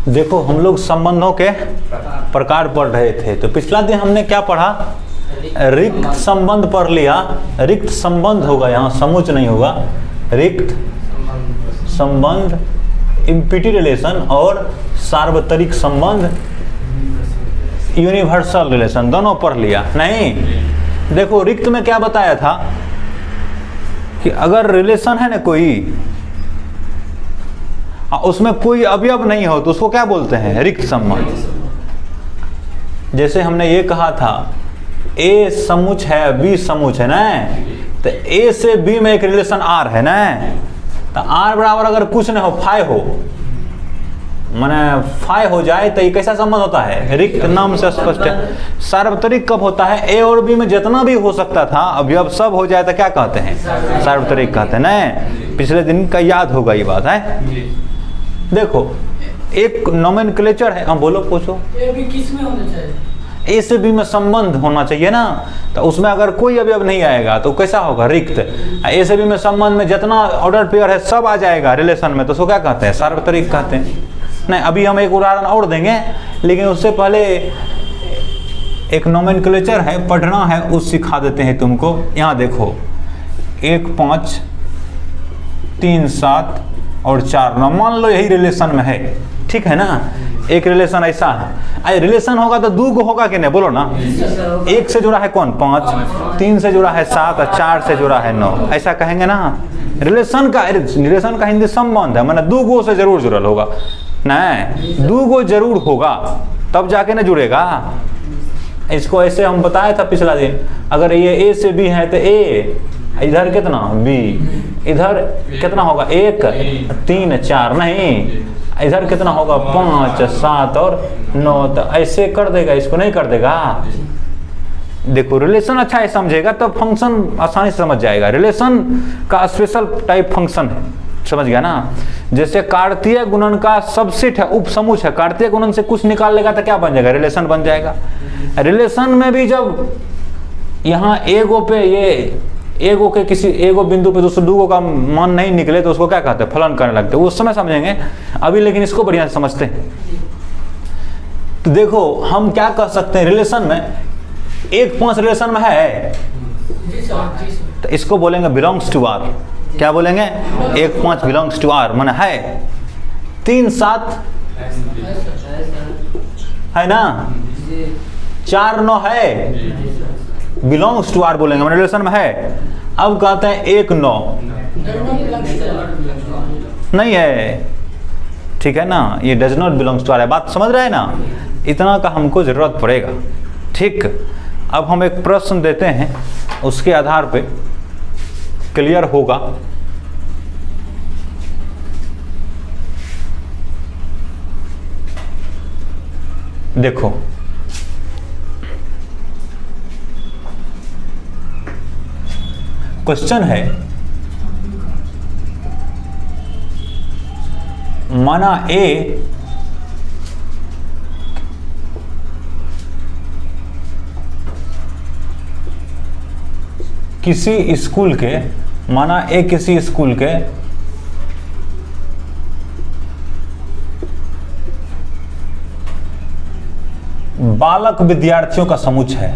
देखो हम लोग संबंधों के प्रकार पढ़ रहे थे, तो पिछला दिन हमने क्या पढ़ा? रिक्त संबंध पढ़ लिया। रिक्त संबंध होगा, यहाँ समुच नहीं होगा। रिक्त संबंध, इम्पिटी रिलेशन, और सार्वत्रिक संबंध, यूनिवर्सल रिलेशन, दोनों पढ़ लिया। नहीं, देखो रिक्त में क्या बताया था कि अगर रिलेशन है ना कोई, उसमें कोई अवयव नहीं हो तो उसको क्या बोलते हैं? रिक्त संबंध। जैसे हमने ये कहा था ए समुच है, बी समुच है ना, तो ए से बी में एक रिलेशन आर है ना, तो आर बराबर अगर कुछ नहीं हो, फाई हो, माने फाई हो जाए तो ये कैसा संबंध होता है? रिक्त। नाम से स्पष्ट है। सार्वत्रिक कब होता है? ए और बी में जितना भी हो सकता था अवयव सब हो जाए तो क्या कहते हैं? सार्वत्रिक कहते हैं ना। पिछले दिन का याद होगा ये बात है। देखो एक नोमेनक्लेचर है। हाँ बोलो, पूछो। ए बी किस में होना चाहिए? ए से बी में संबंध होना चाहिए ना, तो उसमें अगर कोई अवयव नहीं आएगा तो कैसा होगा? रिक्त। ए से बी में संबंध में जितना ऑर्डर पेयर है सब आ जाएगा रिलेशन में, तो उसको क्या कहते हैं? सार्वत्रिक कहते हैं। नहीं, अभी हम एक उदाहरण और देंगे, लेकिन उससे पहले एक नोमेनक्लेचर है, पढ़ना है, उस सिखा देते हैं तुमको। यहाँ देखो 1 5 3 7 और 4 9, मान लो यही रिलेशन में है, ठीक है ना। एक रिलेशन ऐसा है, रिलेशन होगा तो दो गो होगा कि नहीं? बोलो ना। 1 से जुड़ा है कौन? 5, 3 से जुड़ा है 7 और 4 से जुड़ा है 9, ऐसा कहेंगे ना। रिलेशन का हिंदी संबंध है, माने दो गो से जरूर जुड़ल होगा। नहीं, दो गो जरूर होगा तब जाके ना जुड़ेगा। इसको ऐसे हम बताया था पिछला दिन, अगर ये ए से बी है तो ए, इधर कितना? बी, इधर कितना होगा? 1 3 4, नहीं इधर कितना होगा? 5 7 और 9, तो ऐसे कर देगा, इसको नहीं कर देगा। देखो रिलेशन अच्छा है, समझेगा तब फंक्शन आसानी से समझ जाएगा। रिलेशन का स्पेशल टाइप फंक्शन है, समझ गया ना। जैसे कार्तीय गुणन का सबसेट है, उपसमुच है, कार्तीय गुणन से कुछ निकाल लेगा तो क्या बन जाएगा? रिलेशन बन जाएगा। रिलेशन में भी जब यहाँ एगो पे ये एगो के किसी एगो बिंदु पे दूसरे दूगो का मान नहीं निकले तो उसको क्या कहते हैं? फलन करने लगते हैं। उस समय समझेंगे, अभी लेकिन इसको बढ़िया से समझते हैं। तो देखो हम क्या कह सकते हैं, रिलेशन में 1 5 रिलेशन में है तो इसको बोलेंगे बिलोंग्स टू आर। क्या बोलेंगे? 1 5 बिलोंग्स टू आर, माने है। 3 7 है ना, 4 9 है, बिलोंग्स टू आर बोलेंगे, माने रिलेशन में है। अब कहते हैं 1 9 नहीं है, ठीक है ना, ये does not belongs to R है। बात समझ रहे हैं ना? इतना का हमको जरूरत पड़ेगा, ठीक। अब हम एक प्रश्न देते हैं, उसके आधार पे क्लियर होगा। देखो क्वेश्चन है, माना ए किसी स्कूल के, माना ए किसी स्कूल के बालक विद्यार्थियों का समूह है।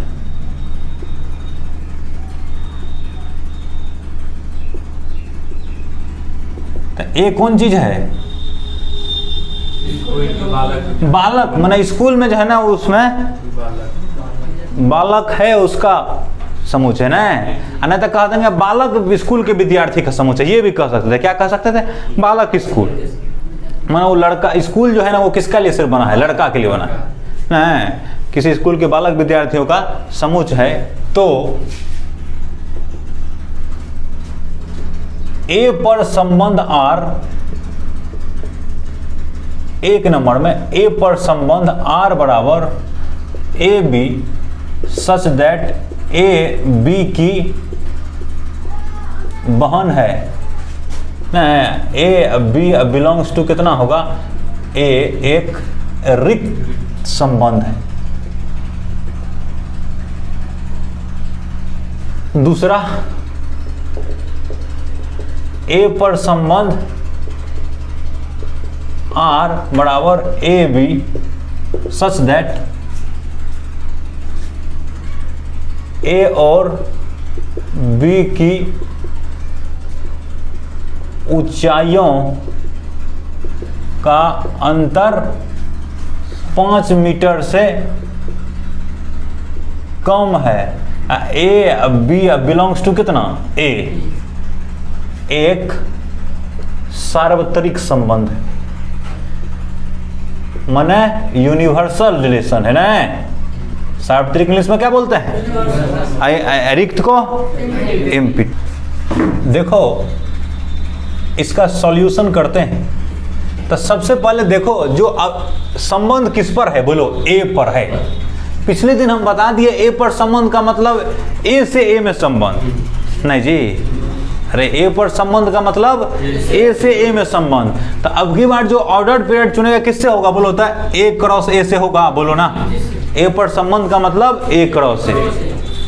तो ए कौन चीज है? बालक, माने स्कूल में जो है ना उसमें बालक है, उसका समूह है ना। नहीं तो कह देंगे बालक स्कूल के विद्यार्थी का समूह है, ये भी कह सकते थे। क्या कह सकते थे? बालक स्कूल, माना वो लड़का स्कूल जो है ना वो किसके लिए सिर्फ बना है? लड़का के लिए बना है ना। किसी स्कूल के बालक विद्यार्थियों का समूह है। तो ए पर संबंध आर, एक नंबर में ए पर संबंध आर बराबर A B such that A B की बहन है। ए बी बिलोंग्स टू कितना होगा? ए एक रिक्त संबंध है। दूसरा, ए पर संबंध आर बराबर ए बी सच दैट ए और बी की ऊंचाइयों का अंतर 5 मीटर से कम है। ए बी बिलोंग्स टू कितना? ए एक सार्वत्रिक संबंध है, माने यूनिवर्सल रिलेशन है ना। सार्वत्रिक इंग्लिश में क्या बोलते हैं? रिक्त को एम्प्टी। देखो इसका सॉल्यूशन करते हैं तो सबसे पहले देखो जो संबंध किस पर है, बोलो ए पर है। पिछले दिन हम बता दिए ए पर संबंध का मतलब ए से ए में संबंध नहीं जी, अरे ए पर संबंध का मतलब ए से ए में संबंध। तो अब की बार जो ऑर्डर्ड पेयर चुनेगा किससे होगा, बोलो होता है ए क्रॉस ए से होगा, बोलो ना। ए पर संबंध का मतलब ए क्रॉस ए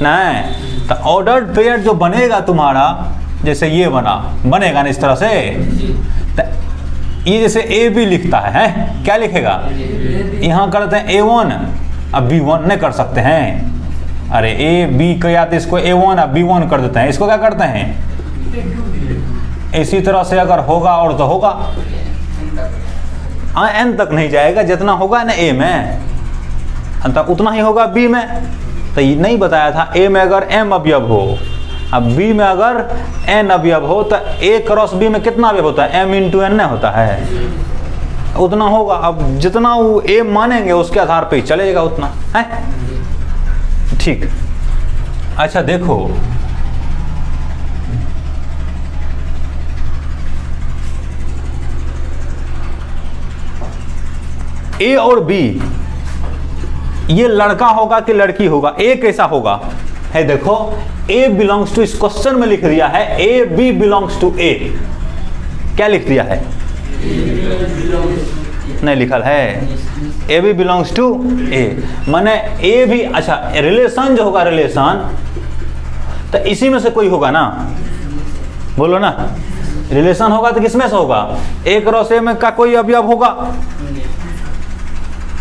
नहीं। तो ऑर्डर्ड पेयर जो बनेगा तुम्हारा, जैसे ये बनेगा ना इस तरह से, तो ये जैसे ए बी लिखता है क्या लिखेगा? यहाँ करते हैं A1 अब B1 नहीं कर सकते हैं। अरे ए बी का या तो इसको A1 अब B1 कर देते हैं, इसको क्या करते हैं? इसी तरह से अगर होगा और तो होगा n तक नहीं जाएगा, जितना होगा ना ए में अंतर उतना ही होगा बी में। तो ये नहीं बताया था ए में अगर m अवयव हो, अब बी में अगर n अवयव हो तो a क्रॉस बी में कितना अवयव होता है? m इंटू n होता है, उतना होगा। अब जितना वो a मानेंगे उसके आधार पे ही चलेगा उतना है, ठीक। अच्छा देखो ए और बी ये लड़का होगा कि लड़की होगा? ए कैसा होगा है, देखो ए बिलोंग्स टू, इस क्वेश्चन में लिख दिया है ए बी बिलोंग्स टू ए। क्या लिख दिया है? नहीं लिखल है, ए बी बिलोंग्स टू ए, माने ए भी। अच्छा रिलेशन जो होगा, रिलेशन तो इसी में से कोई होगा ना, बोलो ना। रिलेशन होगा तो किसमें से होगा? ए क्रॉस ए में का कोई अवयव होगा,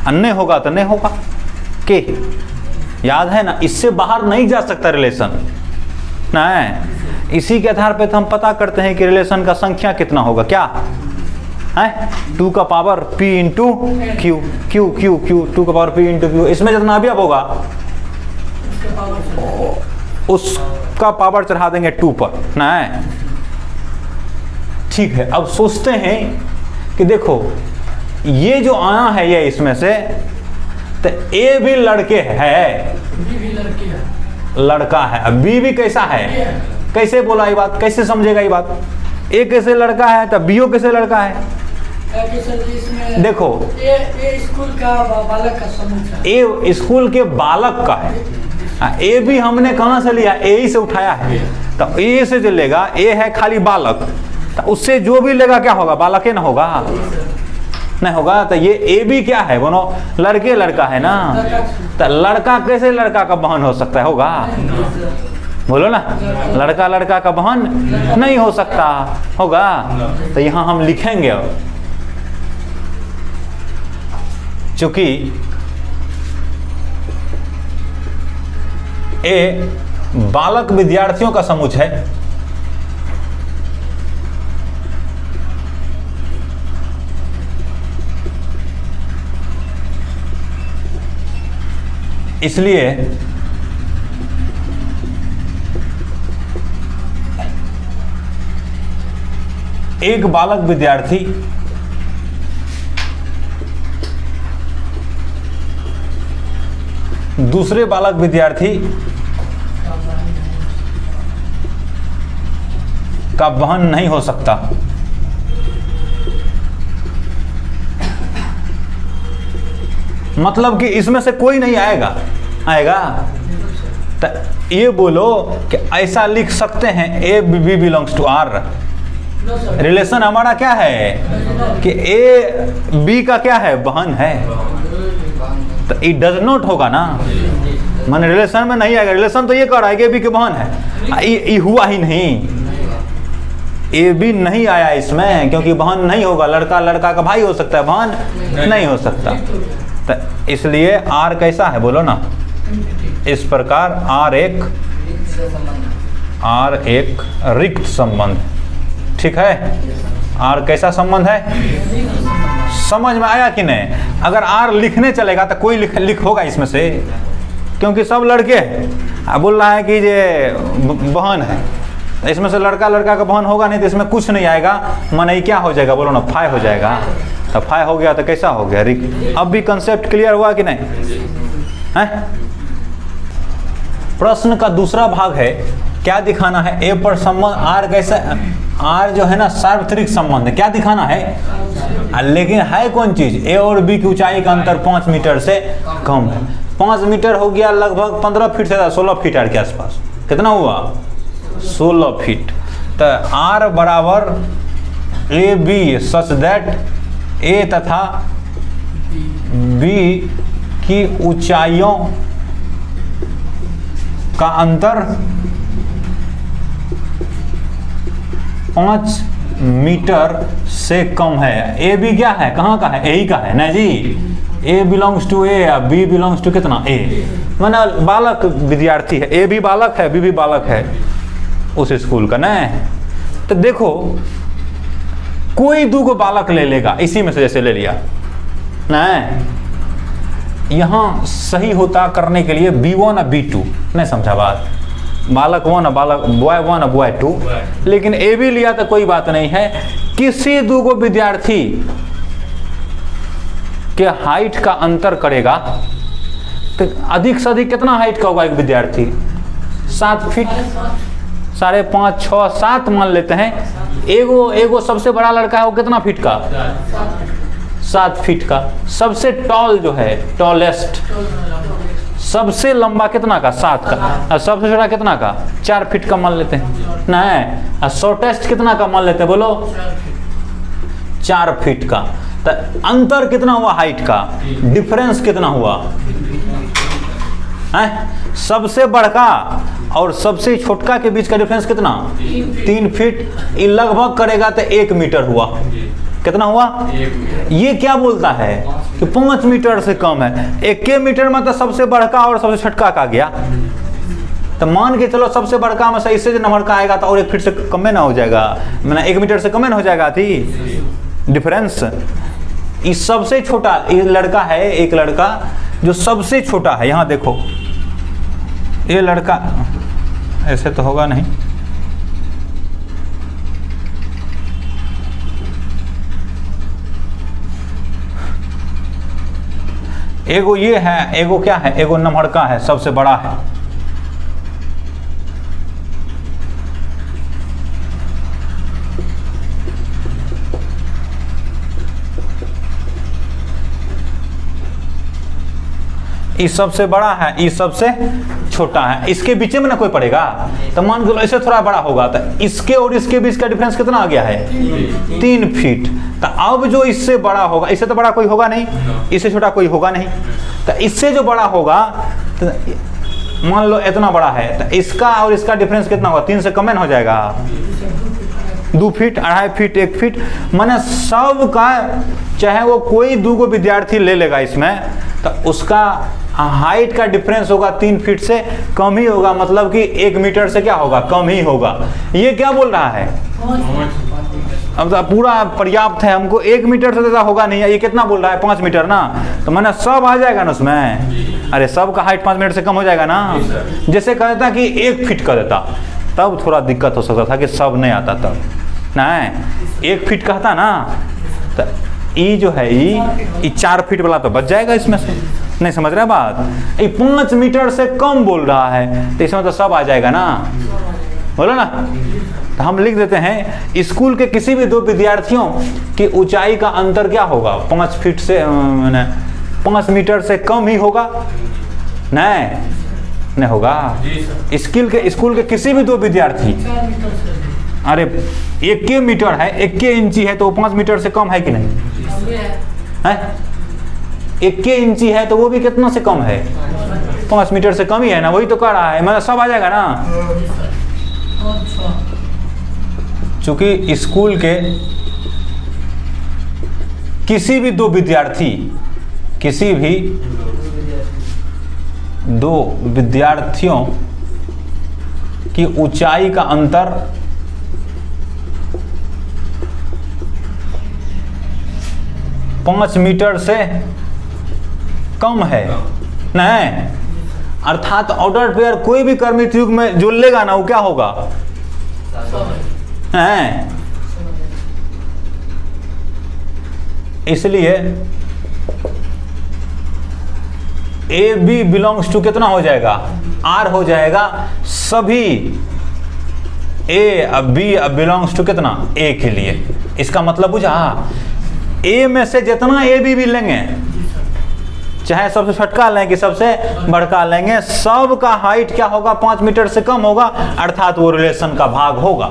अन्य होगा तो नहीं होगा के, याद है ना। इससे बाहर नहीं जा सकता रिलेशन नहीं। इसी के आधार पे तो हम पता करते हैं कि रिलेशन का संख्या कितना होगा, क्या है? 2 का power p into Q, Q Q Q 2 का पावर p इंटू क्यू। इसमें जितना अवयव होगा उसका पावर चढ़ा देंगे 2 पर नहीं, ठीक है। अब सोचते हैं कि देखो ये जो आया है ये इसमें से, तो ए भी लड़के है, लड़का है। अब बी भी कैसा है? कैसे बोला ये बात, कैसे समझेगा ये बात? ए कैसे लड़का है तो बीओ कैसे लड़का है? देखो ए स्कूल का बालक का समूह, ए स्कूल के बालक का है। ए भी हमने कहाँ से लिया? ए ही से उठाया है। तो ए से जो लेगा, ए है खाली बालक, तो उससे जो भी लेगा क्या होगा? बालक ही ना होगा, नहीं होगा। तो ये ए भी क्या है? बोलो लड़के लड़का है ना। तो लड़का कैसे लड़का का बहन हो सकता है? होगा, बोलो ना। लड़का लड़का का बहन नहीं हो सकता, होगा। तो यहाँ हम लिखेंगे, चूंकि ए बालक विद्यार्थियों का समूह है, इसलिए एक बालक विद्यार्थी दूसरे बालक विद्यार्थी का बहन नहीं हो सकता। मतलब कि इसमें से कोई नहीं आएगा, तो ये बोलो कि ऐसा लिख सकते हैं A B belongs to R. Relation हमारा क्या है कि ए बी का क्या है? बहन है। तो इट डज नॉट होगा ना, मान रिलेशन में नहीं आएगा। रिलेशन तो ये कह रहा है कि बी की बहन है, ये हुआ ही नहीं। ए बी नहीं आया इसमें, क्योंकि बहन नहीं होगा, लड़का लड़का का भाई हो सकता है, बहन नहीं हो सकता। तो इसलिए आर कैसा है बोलो ना, इस प्रकार आर एक रिक्त संबंध, ठीक है। आर कैसा संबंध है, समझ में आया कि नहीं। अगर आर लिखने चलेगा तो कोई लिख होगा इसमें से, क्योंकि सब लड़के हैं। बोल रहा है कि ये बहन है, इसमें से लड़का लड़का का बहन होगा नहीं, तो इसमें कुछ नहीं आएगा, माने क्या हो जाएगा बोलो ना, फाय हो जाएगा। तो फाय हो गया तो कैसा हो गया, रिक्त। अब भी कंसेप्ट क्लियर हुआ कि नहीं है। प्रश्न का दूसरा भाग है, क्या दिखाना है, ए पर संबंध आर कैसा, आर जो है ना सार्वत्रिक संबंध है, क्या दिखाना है। लेकिन है कौन चीज, ए और बी की ऊंचाई का अंतर 5 मीटर से कम है। 5 मीटर हो गया लगभग 15 फीट से 16 फीट आर के आसपास, कितना हुआ 16 फीट। तो आर बराबर ए बी सच दैट ए तथा बी की ऊंचाइयों का अंतर 5 मीटर से कम है। ए बी क्या है, कहाँ का है, ए ही का है ना जी। A belongs to A, B belongs to कितना ए, माना बालक विद्यार्थी है, ए भी बालक है, बी भी बालक है उस स्कूल का ना। तो देखो कोई 2 बालक ले लेगा, इसी में से जैसे ले लिया ना, यहाँ सही होता करने के लिए B1 और B2, नहीं समझा बात, बालक 1 बालक बॉय 1 और बॉय 2। लेकिन ए भी लिया तो कोई बात नहीं है, किसी 2 विद्यार्थी के हाइट का अंतर करेगा तो अधिक से अधिक कितना हाइट का होगा एक विद्यार्थी, 7 फीट, 5.5, 6, 7 मान लेते हैं। एगो सबसे बड़ा लड़का है वो कितना फीट का, 7 फीट का। सबसे टॉल जो है, टॉलेस्ट, सबसे लंबा कितना का, 7 का। और सबसे छोटा कितना का, 4 फीट का मान लेते हैं ना। और शॉर्टेस्ट कितना का मान लेते हैं बोलो, 4 फीट का। तो अंतर कितना हुआ हाइट का, डिफरेंस कितना हुआ है। सबसे बड़का और सबसे छोटका के बीच का डिफरेंस कितना, 3 फीट। ये लगभग करेगा तो 1 मीटर हुआ, कितना हुआ। ये क्या बोलता है कि 5 मीटर से कम है। 1 मीटर में तो सबसे बड़का और सबसे छोटका का गया। तो मान के चलो सबसे बड़का में से इससे जो नंबर का आएगा तो और 1 फीट से कम में ना हो जाएगा, मैंने 1 मीटर से कम में ना हो जाएगा थी डिफरेंस। इस सबसे छोटा ये लड़का है, एक लड़का जो सबसे छोटा है, यहाँ देखो ये लड़का, ऐसे तो होगा नहीं, एगो ये है, एगो क्या है, एगो नमहड़का है, सबसे बड़ा है। इस सबसे बड़ा है, इस सबसे छोटा है, इसके बीच में ना कोई पड़ेगा। तो मान लो ऐसे थोड़ा बड़ा होगा, तो इसके और इसके बीच का डिफरेंस कितना आ गया है, 3 फीट। तो अब जो इससे बड़ा होगा, इससे तो बड़ा कोई होगा नहीं, इससे छोटा कोई होगा नहीं। तो इससे जो बड़ा होगा, तो मान लो इतना बड़ा है, तो इसका और इसका डिफरेंस कितना होगा, 3 से कम हो जाएगा, 2 फीट, 2.5 फीट, 1 फीट। माने सब का चाहे वो कोई 2 विद्यार्थी ले लेगा इसमें, तो उसका हाइट का डिफरेंस होगा 3 फीट से कम ही होगा, मतलब कि 1 मीटर से क्या होगा, कम ही होगा। ये क्या बोल रहा है, अब तो पूरा पर्याप्त है हमको, 1 मीटर से ज़्यादा होगा नहीं। ये कितना बोल रहा है, 5 मीटर ना, तो मैंने सब आ जाएगा ना उसमें। अरे सब का हाइट 5 मीटर से कम हो जाएगा ना। जैसे कहता कि 1 फीट का देता, तब थोड़ा दिक्कत हो सकता था कि सब नहीं आता, तब नहीं 1 फीट कहता ना, तो ई जो है ई 4 फीट वाला तो बच जाएगा इसमें से। नहीं समझ रहे बात, ये 5 मीटर से कम बोल रहा है, तो इसमें तो सब आ जाएगा ना, बोलो ना। तो हम लिख देते हैं, स्कूल के किसी भी 2 विद्यार्थियों की ऊंचाई का अंतर क्या होगा, 5 फीट से 5 मीटर से कम ही होगा, नहीं होगा। स्कूल के किसी भी 2 विद्यार्थी, अरे 1 मीटर है, 1 इंची है, तो 5 मीटर से कम है कि नहीं है। 1 इंची है तो वो भी कितना से कम है, 5 मीटर से कम ही है ना, वही तो कह रहा है। मतलब सब आ जाएगा ना, चूंकि स्कूल के किसी भी दो विद्यार्थियों की ऊंचाई का अंतर 5 मीटर से कम है, नहीं, अर्थात ऑर्डर पेयर कोई भी क्रमिक युग्म में जो लेगा ना वो क्या होगा, हैं? इसलिए ए बी बिलोंग्स टू कितना हो जाएगा, आर हो जाएगा। सभी ए बी बिलोंग्स टू कितना, ए के लिए। इसका मतलब बुझा, ए में से जितना ए बी भी लेंगे, चाहे सबसे छोटका लें कि सबसे बड़का लेंगे, सब का हाइट क्या होगा, 5 मीटर से कम होगा, अर्थात वो रिलेशन का भाग होगा।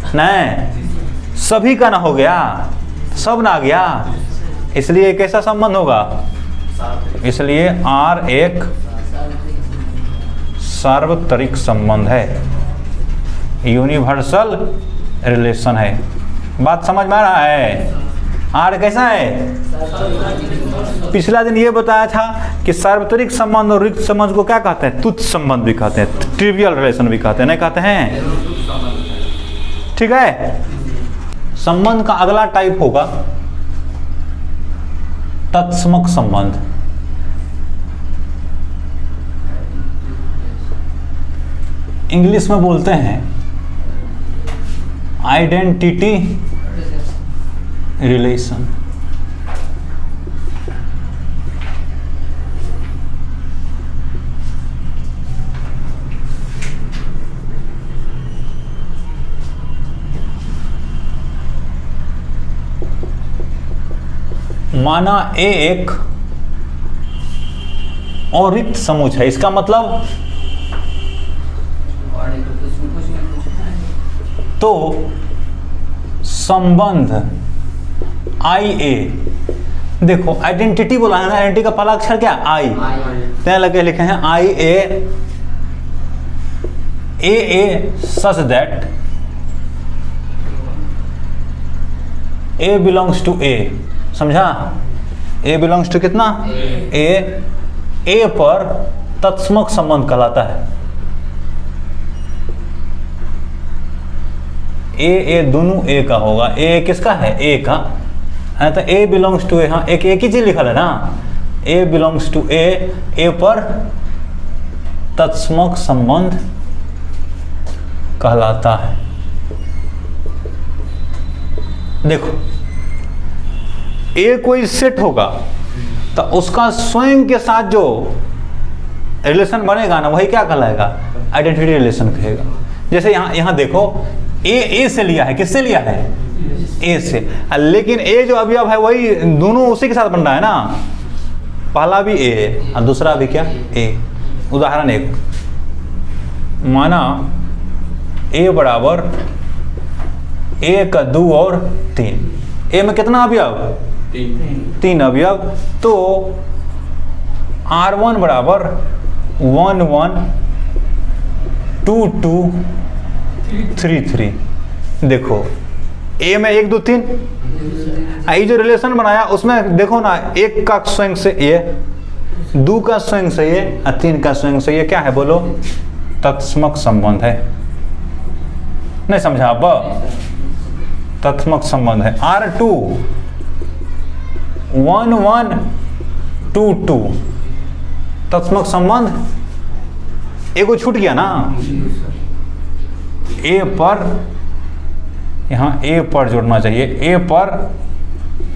नहीं, सभी का ना हो गया, सब ना आ गया, इसलिए कैसा संबंध होगा, इसलिए आर एक सार्वत्रिक संबंध है, यूनिवर्सल रिलेशन है। बात समझ में आ रहा है? आर कैसा है? पिछला दिन ये बताया था कि सार्वत्रिक संबंध और रिक्त संबंध को क्या कहते हैं, तुच्छ संबंध भी कहते हैं, ट्रिवियल रिलेशन भी कहते हैं, नहीं कहते हैं? ठीक है। संबंध का अगला टाइप होगा तत्समक संबंध। इंग्लिश में बोलते हैं आइडेंटिटी रिलेशन। माना ए एक और रिक्त समूह है, इसका मतलब तो संबंध आई ए, देखो आइडेंटिटी बोला है ना, आइडेंटिटी का पहला अक्षर क्या, आई, तय लगे लिखे हैं I A such that A belongs to A. समझा? ए बिलोंग्स टू कितना, ए पर तत्समक संबंध कहलाता है। ए दोनों ए का होगा, ए किसका है, ए का है, तो ए बिलोंग्स टू ए, हाँ एक ही चीज लिखा है ना, ए बिलोंग्स टू ए पर तत्समक संबंध कहलाता है। देखो ए कोई सेट होगा तो उसका स्वयं के साथ जो रिलेशन बनेगा ना वही क्या कहलाएगा, आइडेंटिटी रिलेशन कहेगा। जैसे यहाँ देखो ए से लिया है, किससे लिया है, ए से, लेकिन ए जो अवयव है वही दोनों उसी के साथ बन रहा है ना, पहला भी ए है और दूसरा भी क्या, ए। उदाहरण एक, माना ए बराबर 1, 2 और 3। ए में कितना अवयव, 3 अवयव, तो R1 बराबर 1, 1, 2, 2, 3, 3। देखो ए में 1, 2, 3, ये जो रिलेशन बनाया उसमें देखो ना, 1 का स्वयं से ए, 2 का स्वयं से ए और 3 का स्वयं से ये क्या है, बोलो, तत्समक संबंध है। नहीं समझा अब? तत्समक संबंध है। R2 1, 1, 2, 2 तत्समक संबंध, एगो छूट गया ना, ए पर, यहाँ ए पर जोड़ना चाहिए, ए पर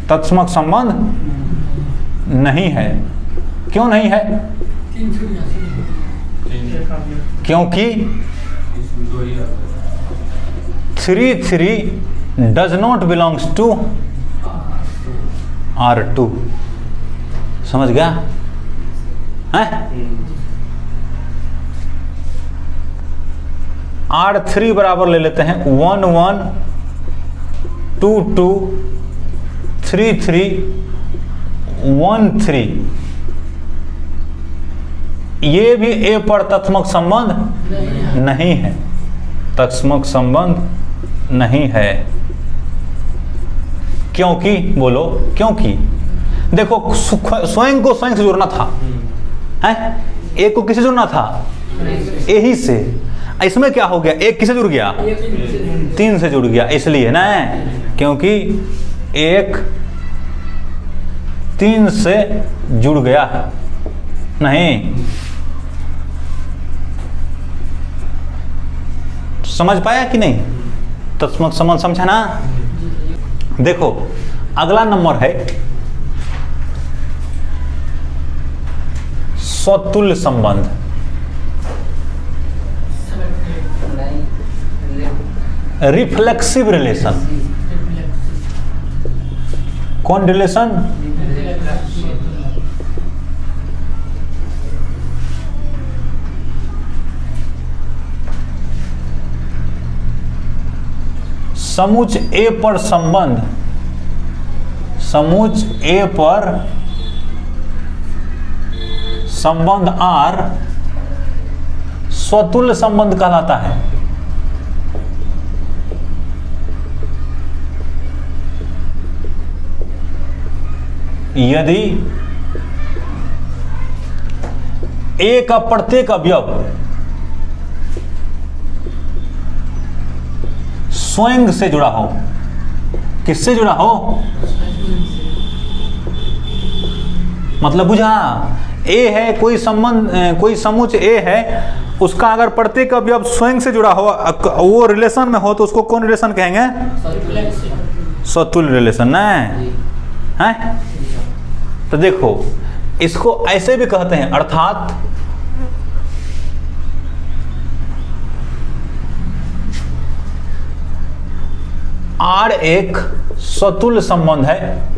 तत्समक संबंध नहीं है। क्यों नहीं है? क्योंकि 3, 3 does not belongs to R2। समझ गया है? R3 बराबर ले लेते हैं 1, 1, 2, 2, 3, 3, 1, 3। ये भी ए पर तत्समक संबंध नहीं है, तत्समक संबंध नहीं है। क्योंकि, बोलो क्योंकि देखो स्वयं को स्वयं से जुड़ना था, है? एक को किससे जुड़ना था? यही से। इसमें क्या हो गया? एक किससे जुड़ गया? 3 से जुड़ गया, इसलिए ना, क्योंकि एक 3 से जुड़ गया। नहीं समझ पाया कि नहीं? तो समझा ना? देखो अगला नंबर है स्वतुल्य संबंध। Reflexive relation. कौन रिलेशन? समुच ए पर संबंध, समुच ए पर संबंध आर स्वतुल्य संबंध कहलाता है। यदि ए का प्रत्येक अवयव स्वयं से जुड़ा हो। किससे जुड़ा हो? मतलब बुझा? ए है, कोई संबंध, कोई समुच ए है, उसका अगर प्रत्येक अवयव स्वयं से जुड़ा हो, वो रिलेशन में हो, तो उसको कौन रिलेशन कहेंगे? स्वतुल्य रिलेशन ना है। तो देखो इसको ऐसे भी कहते हैं, अर्थात आर एक स्वतुल्य संबंध है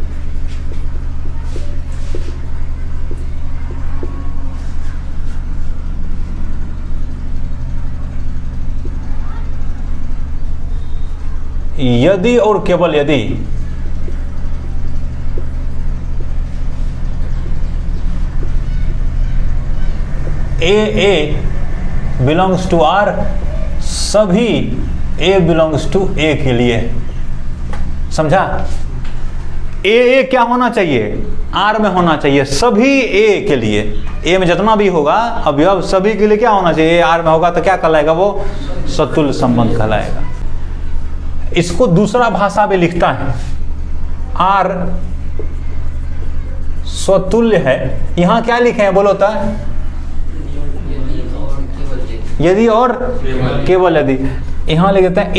यदि और केवल यदि ए बिलोंग्स टू आर, सभी ए बिलोंग्स टू ए के लिए। समझा? ए क्या होना चाहिए? आर में होना चाहिए, सभी ए के लिए। ए में जितना भी होगा अवयव सभी के लिए क्या होना चाहिए? आर में होगा तो क्या कहलाएगा? वो स्वतुल्य संबंध कहलाएगा। इसको दूसरा भाषा में लिखता है, आर स्वतुल्य है। यहां क्या लिखे हैं बोलो तो? यदि और केवल यदि। यहां लिख देते हैं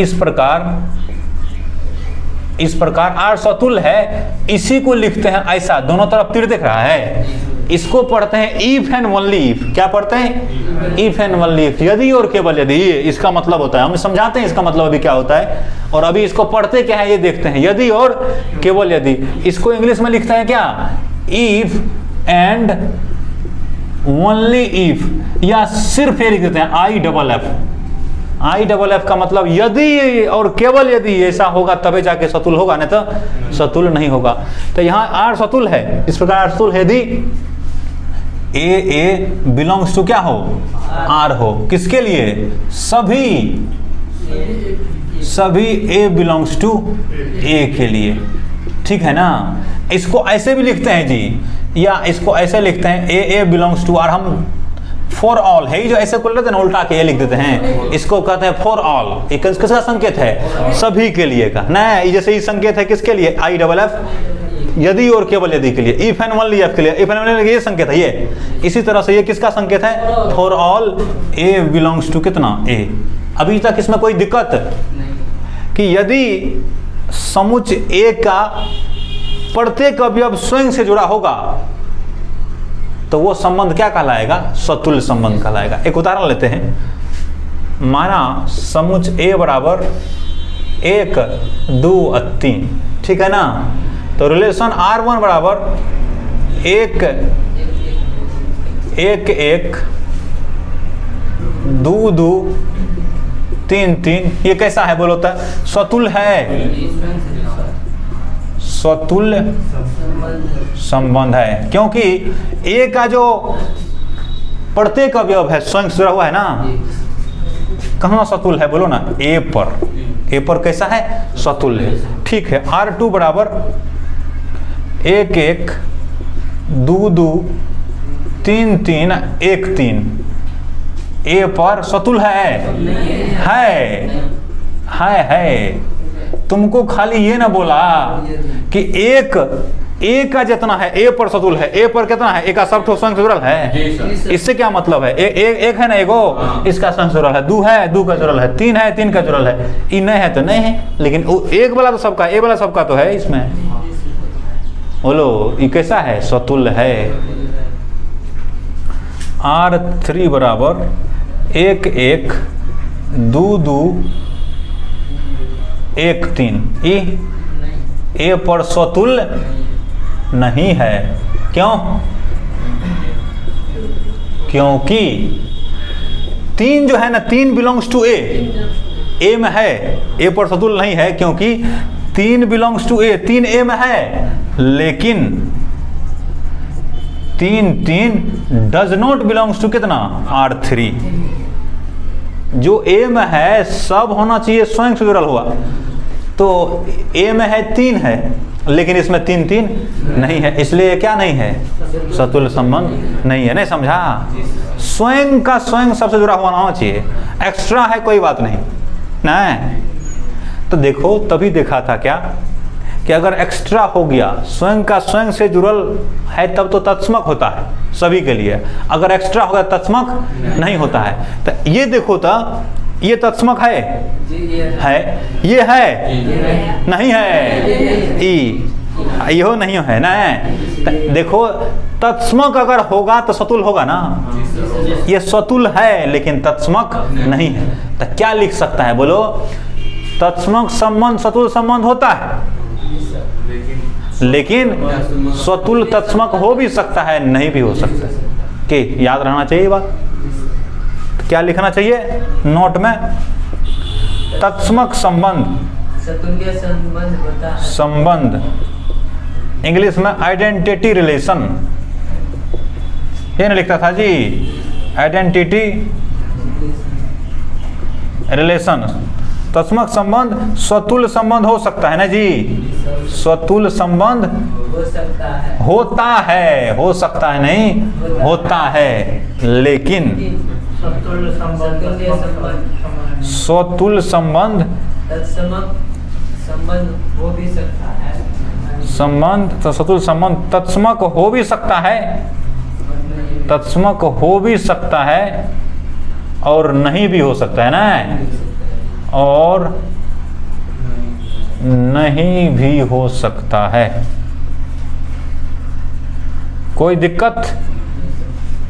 इस प्रकार आर स्वतुल्य है। इसी को लिखते हैं ऐसा, दोनों तरफ तीर दिख रहा है, इसको पढ़ते हैं इफ एंड ओनली इफ। क्या पढ़ते हैं? If and only if. यदि और केवल यदि, ये इसका मतलब होता है। हम समझाते हैं इसका मतलब अभी क्या होता है, और अभी इसको पढ़ते क्या है ये देखते हैं। यदि और केवल यदि, इसको इंग्लिश में लिखते हैं क्या? इफ एंड ओनली इफ, या सिर्फ ये लिख देते हैं आई डबल एफ का मतलब यदि और केवल यदि ऐसा होगा तबे जाके स्वतुल्य होगा, नहीं तो स्वतुल्य नहीं होगा। तो यहाँ आर स्वतुल्य है, इस प्रकार स्वतुल्य यदि ए बिलोंग्स टू क्या हो? आर हो। किसके लिए? सभी ए बिलोंग्स टू ए के लिए। ठीक है ना? इसको ऐसे भी लिखते हैं जी, या इसको ऐसे लिखते हैं ए बिलोंग्स टू आर। हम फॉर ऑल है जो ऐसे खोल लेते हैं, उल्टा के ये लिख देते हैं, इसको कहते हैं फॉर ऑल। किसका संकेत है? सभी के लिए का। नहीं, जैसे ये संकेत है किसके लिए? आई डबल एफ, यदि और केवल यदि के लिए। इफ एंड ओनली एफ के लिए, इफ एंड ओनली ये संकेत है ये। इसी तरह से ये किसका संकेत है? For all A belongs to कितना? ए। अभी तक इसमें कोई दिक्कत कि यदि समुच ए का प्रत्येक अवयव स्वयं से जुड़ा होगा तो वो संबंध क्या कहलाएगा? स्वतुल्य संबंध कहलाएगा। एक उदाहरण लेते हैं, माना समुच ए बराबर 1, 2, 3। ठीक है ना? तो रिलेशन R1 बराबर 1, 1, 2, 2, 3, 3। ये कैसा है बोलो तो? स्वतुल्य है, स्वतुल्य संबंध है, क्योंकि ए का जो प्रत्येक अवयव है स्वयं से जुड़ा हुआ है ना। कहाँ स्वतुल्य है बोलो ना? ए पर। ए पर कैसा है, सतुल्य है। ठीक है, R2 बराबर 1 1 2 2 3 3 1 3 ए पर सतुल्य है। तुमको खाली ये ना बोला कि एक ए का जितना है ए पर सतुल्य है, ए पर कितना है, ए का सब स्वयं से जुड़ल है। इससे क्या मतलब है, एक है ना एगो, इसका स्वयं से जुड़ल है, 2 है 2 का जुड़ल है, 3 है 3 का जुड़ल है, ई नहीं है तो नहीं है, लेकिन एक वाला तो सबका, ए वाला सबका तो है इसमें। बोलो ये कैसा है, सतुल्य है। R3 बराबर 1 1 2 2 1 3 ए पर सतुल्य नहीं है। क्यों? क्योंकि 3 जो है ना, 3 बिलोंग्स टू ए में है, ए पर सतुल्य नहीं है क्योंकि 3 बिलोंग्स टू ए, 3 ए में है, लेकिन 3 डज नॉट बिलोंग्स टू कितना, R3। जो ए में है सब होना चाहिए स्वयं से जुड़ल हुआ, तो ए में है 3 है, लेकिन इसमें 3 3 नहीं है, इसलिए क्या नहीं है, सतुल्य संबंध नहीं है। नहीं समझा? स्वयं का स्वयं सबसे जुड़ा हुआ होना चाहिए, एक्स्ट्रा है कोई बात नहीं। तो देखो तभी देखा था क्या कि अगर एक्स्ट्रा हो गया, स्वयं का स्वयं से जुड़ल है, तब तो तत्समक होता है सभी के लिए। अगर एक्स्ट्रा होगा तत्समक नहीं होता है। तो ये देखो तो ये तत्समक है, ये है नहीं है, यो नहीं है ना। देखो तत्समक अगर होगा तो सतुल होगा ना, ये सतुल है लेकिन तत्समक नहीं है। तो क्या लिख सकता है, बोलो? तत्समक संबंध सतुल संबंध होता है, लेकिन सतुल तत्समक हो भी सकता है, नहीं भी हो सकता। कि याद रहना चाहिए बात। तो क्या लिखना चाहिए नोट में? तत्समक संबंध, सतुल्य संबंध होता है। संबंध इंग्लिश में आइडेंटिटी रिलेशन, ये नहीं लिखता था जी, आइडेंटिटी रिलेशन। तत्समक संबंध स्वतुल्य संबंध हो सकता है ना जी, स्वतुल्य संबंध हो सकता है, होता है, हो सकता है नहीं होता है, लेकिन स्वतुल्य संबंध तत्समक संबंध हो भी सकता है, संबंध तो स्वतुल्य संबंध तत्समक हो भी सकता है, तत्समक हो भी सकता है और नहीं भी हो सकता है ना, और नहीं भी हो सकता है। कोई दिक्कत?